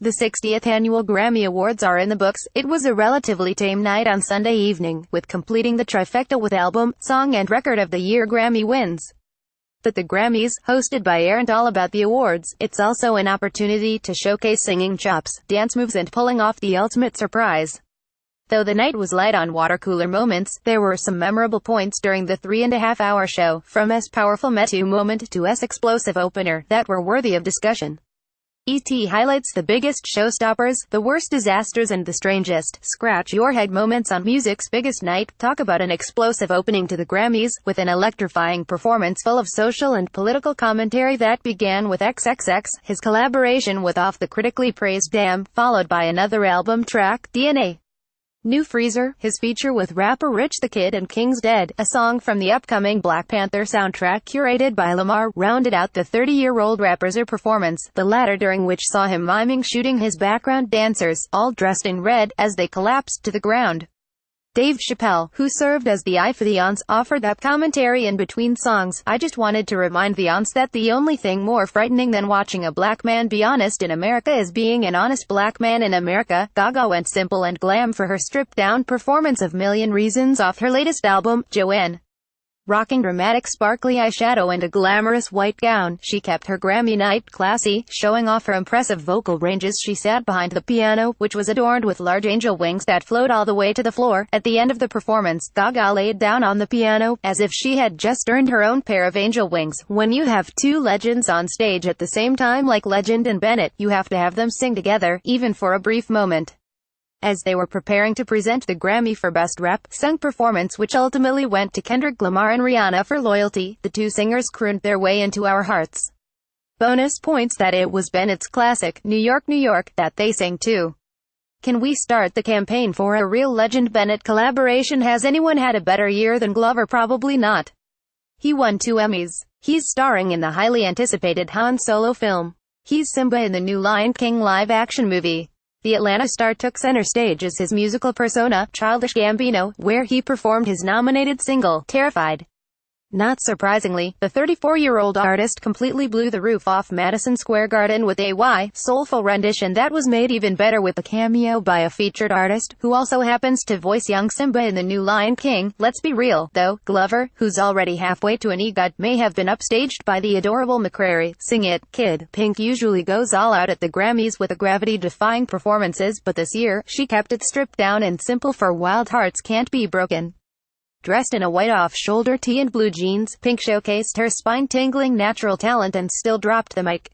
The 60th Annual Grammy Awards are in the books. It was a relatively tame night on Sunday evening, with completing the trifecta with album, song and record of the year Grammy wins. But the Grammys, hosted by aren't all about the awards. It's also an opportunity to showcase singing chops, dance moves and pulling off the ultimate surprise. Though the night was light on water-cooler moments, there were some memorable points during the 3.5-hour show, from S powerful Me Too moment to S explosive opener, that were worthy of discussion. ET highlights the biggest showstoppers, the worst disasters and the strangest, scratch-your-head moments on music's biggest night. Talk about an explosive opening to the Grammys, with an electrifying performance full of social and political commentary that began with XXX, his collaboration with Off the critically praised Damn, followed by another album track, DNA. New Freezer, his feature with rapper Rich the Kid and King's Dead, a song from the upcoming Black Panther soundtrack curated by Lamar, rounded out the 30-year-old rapper's performance, the latter during which saw him miming shooting his background dancers, all dressed in red, as they collapsed to the ground. Dave Chappelle, who served as the eye for the audience, offered up commentary in between songs. I just wanted to remind the audience that the only thing more frightening than watching a black man be honest in America is being an honest black man in America. Gaga went simple and glam for her stripped-down performance of Million Reasons off her latest album, Joanne. Rocking dramatic sparkly eyeshadow and a glamorous white gown, she kept her Grammy night classy, showing off her impressive vocal ranges. She sat behind the piano, which was adorned with large angel wings that flowed all the way to the floor. At the end of the performance, Gaga laid down on the piano, as if she had just earned her own pair of angel wings. When you have two legends on stage at the same time like Legend and Bennett, you have to have them sing together, even for a brief moment. As they were preparing to present the Grammy for Best Rap Sung Performance, which ultimately went to Kendrick Lamar and Rihanna for Loyalty, the two singers crooned their way into our hearts. Bonus points that it was Bennett's classic, New York, New York, that they sang too. Can we start the campaign for a real Legend-Bennett collaboration? Has anyone had a better year than Glover? Probably not. He won 2 Emmys. He's starring in the highly anticipated Han Solo film. He's Simba in the new Lion King live-action movie. The Atlanta star took center stage as his musical persona, Childish Gambino, where he performed his nominated single, Terrified. Not surprisingly, the 34-year-old artist completely blew the roof off Madison Square Garden with a soulful rendition that was made even better with a cameo by a featured artist, who also happens to voice young Simba in the new Lion King. Let's be real, though, Glover, who's already halfway to an EGOT, may have been upstaged by the adorable McCrary. Sing It, Kid. Pink usually goes all out at the Grammys with gravity-defying performances, but this year, she kept it stripped down and simple for Wild Hearts Can't Be Broken. Dressed in a white off-shoulder tee and blue jeans, Pink showcased her spine-tingling natural talent and still dropped the mic.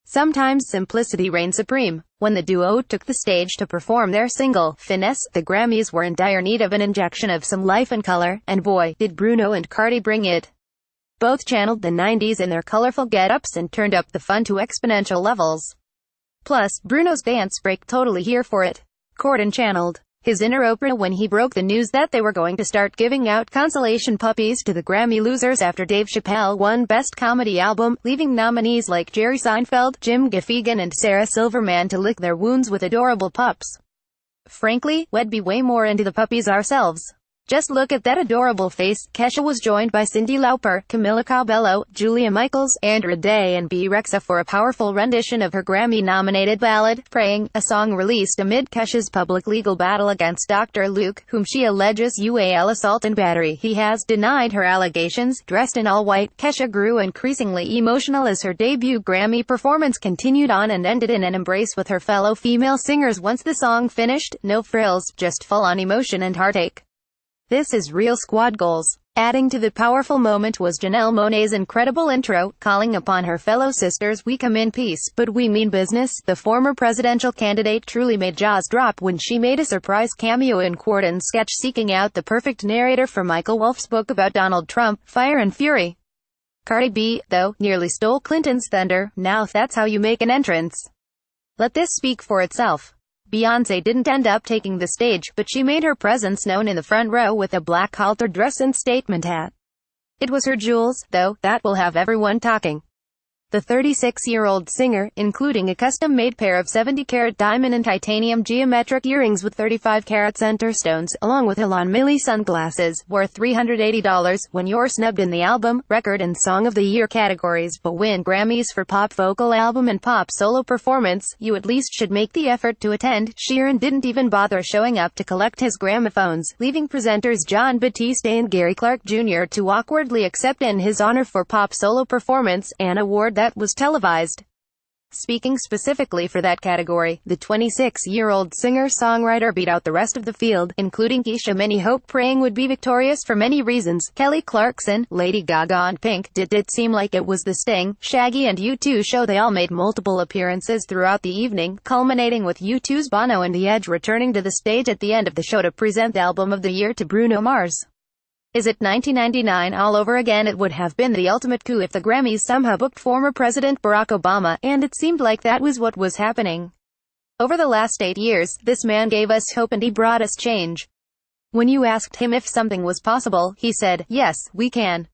Sometimes simplicity reigned supreme. When the duo took the stage to perform their single, Finesse, the Grammys were in dire need of an injection of some life and color, and boy, did Bruno and Cardi bring it. Both channeled the 90s in their colorful get-ups and turned up the fun to exponential levels. Plus, Bruno's dance break totally here for it. Corden channeled his inner Oprah when he broke the news that they were going to start giving out consolation puppies to the Grammy losers after Dave Chappelle won Best Comedy Album, leaving nominees like Jerry Seinfeld, Jim Gaffigan and Sarah Silverman to lick their wounds with adorable pups. Frankly, we'd be way more into the puppies ourselves. Just look at that adorable face. Kesha was joined by Cyndi Lauper, Camila Cabello, Julia Michaels, Andra Day and B. Rexa for a powerful rendition of her Grammy-nominated ballad, Praying, a song released amid Kesha's public legal battle against Dr. Luke, whom she alleges UAL assault and battery. He has denied her allegations. Dressed in all white, Kesha grew increasingly emotional as her debut Grammy performance continued on and ended in an embrace with her fellow female singers once the song finished. No frills, just full-on emotion and heartache. This is real squad goals. Adding to the powerful moment was Janelle Monáe's incredible intro, calling upon her fellow sisters. We come in peace, but we mean business. The former presidential candidate truly made jaws drop when she made a surprise cameo in Corden's sketch seeking out the perfect narrator for Michael Wolff's book about Donald Trump, Fire and Fury. Cardi B, though, nearly stole Clinton's thunder. Now that's how you make an entrance. Let this speak for itself. Beyoncé didn't end up taking the stage, but she made her presence known in the front row with a black halter dress and statement hat. It was her jewels, though, that will have everyone talking. The 36-year-old singer, including a custom-made pair of 70-carat diamond and titanium geometric earrings with 35-carat center stones, along with Elon Millie sunglasses, worth $380, when you're snubbed in the Album, Record and Song of the Year categories, but win Grammys for Pop Vocal Album and Pop Solo Performance, you at least should make the effort to attend. Sheeran didn't even bother showing up to collect his gramophones, leaving presenters Jon Batiste and Gary Clark Jr. to awkwardly accept in his honor for Pop Solo Performance, an award that was televised. Speaking specifically for that category, the 26-year-old singer-songwriter beat out the rest of the field, including Keisha. Many hoped Praying would be victorious for many reasons. Kelly Clarkson, Lady Gaga and Pink. Did it seem like it was The Sting, Shaggy and U2 show? They all made multiple appearances throughout the evening, culminating with U2's Bono and The Edge returning to the stage at the end of the show to present the Album of the Year to Bruno Mars. Is it 1999 all over again? It would have been the ultimate coup if the Grammys somehow booked former President Barack Obama, and it seemed like that was what was happening. Over the last 8 years, this man gave us hope and he brought us change. When you asked him if something was possible, he said, "Yes, we can."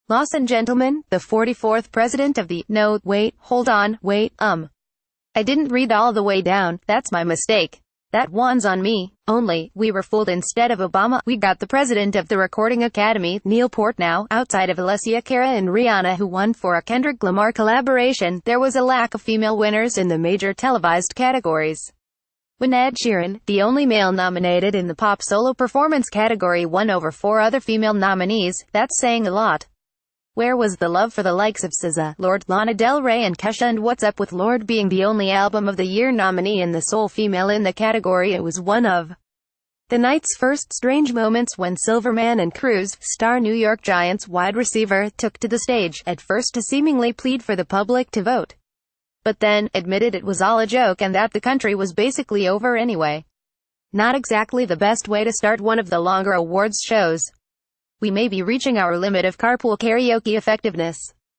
Ladies and gentlemen, the 44th president of the— no, wait, hold on, wait, I didn't read all the way down, that's my mistake. That one's on me. Only, we were fooled. Instead of Obama, we got the president of the Recording Academy, Neil Portnow. Outside of Alessia Cara and Rihanna, who won for a Kendrick Lamar collaboration, there was a lack of female winners in the major televised categories. When Ed Sheeran, the only male nominated in the Pop Solo Performance category, won over 4 other female nominees, that's saying a lot. Where was the love for the likes of SZA, Lorde, Lana Del Rey and Kesha? And what's up with Lorde being the only Album of the Year nominee and the sole female in the category? It was one of the night's first strange moments when Silverman and Cruz, star New York Giants wide receiver, took to the stage, at first to seemingly plead for the public to vote, but then admitted it was all a joke and that the country was basically over anyway. Not exactly the best way to start one of the longer awards shows. We may be reaching our limit of carpool karaoke effectiveness.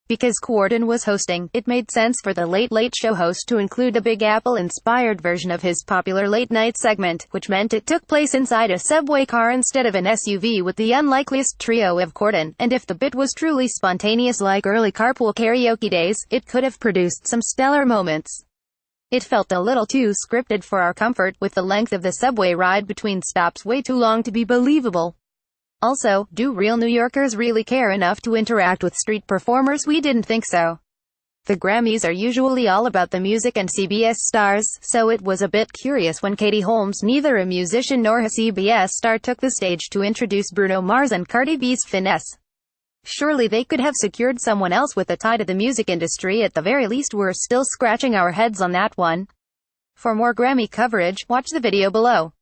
Because Corden was hosting, it made sense for the Late Late Show host to include a Big Apple-inspired version of his popular late-night segment, which meant it took place inside a subway car instead of an SUV with the unlikeliest trio of Corden, and if the bit was truly spontaneous like early carpool karaoke days, it could have produced some stellar moments. It felt a little too scripted for our comfort, with the length of the subway ride between stops way too long to be believable. Also, do real New Yorkers really care enough to interact with street performers? We didn't think so. The Grammys are usually all about the music and CBS stars, so it was a bit curious when Katie Holmes, neither a musician nor a CBS star, took the stage to introduce Bruno Mars and Cardi B's Finesse. Surely they could have secured someone else with a tie to the music industry. At the very least, we're still scratching our heads on that one. For more Grammy coverage, watch the video below.